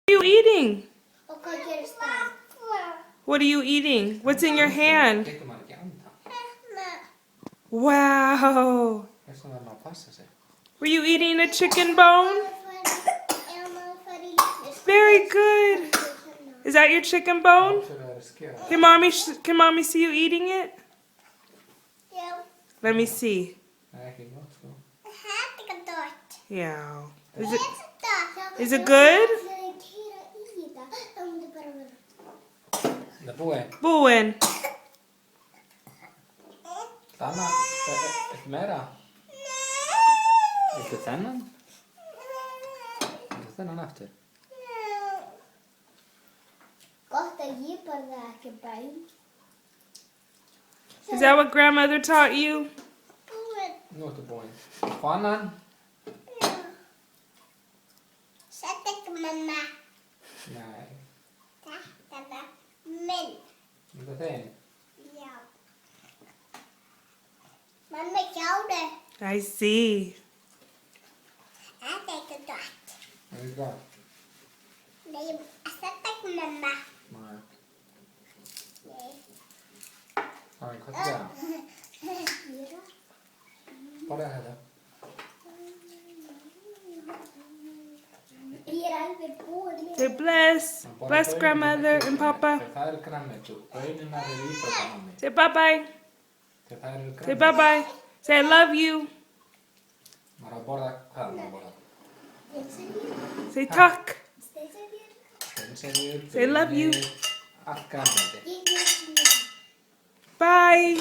What are you eating? Och vad gör du där? What are you eating? What's in your hand? Teikö man ekki anda? Wow. Þess vegna þarf maður að passa sig. Were you eating a chicken bone? Very good. Is that your chicken bone? Svo er það að skera. Can mommy see you eating it? Ja. Let me see. Það er ekki gott sko. Här är det gott. Yeah. Is Is it good? Það er búið. Búin. Þannig, eitthvað meira? Viltu þennan? Viltu þennan aftur? Gott að ég borða ekki bæn. Is that what grandmother taught you? Nú ertu búinn. Fá annan? Sett ekki mamma. Nei. Þetta var minn. Þetta er þinn. Já. Mamma sjáðu. I see. Þetta er ekki gott. Það er gott. Nei, sett ekki mamma. Nei. Nei. Það er hvað það? Bara þetta. Ég er alveg búin. Say bless. Bless grandmother and papa. Það eru grænmeti. Bönunar eru í þetta námi. Say bye-bye. Það eru grænmeti. Say bye-bye. Say I love you. Maður á að borða, hvað er maður að borða? Say tuck. Steinselju, Say love you. allt grænmeti. Bye.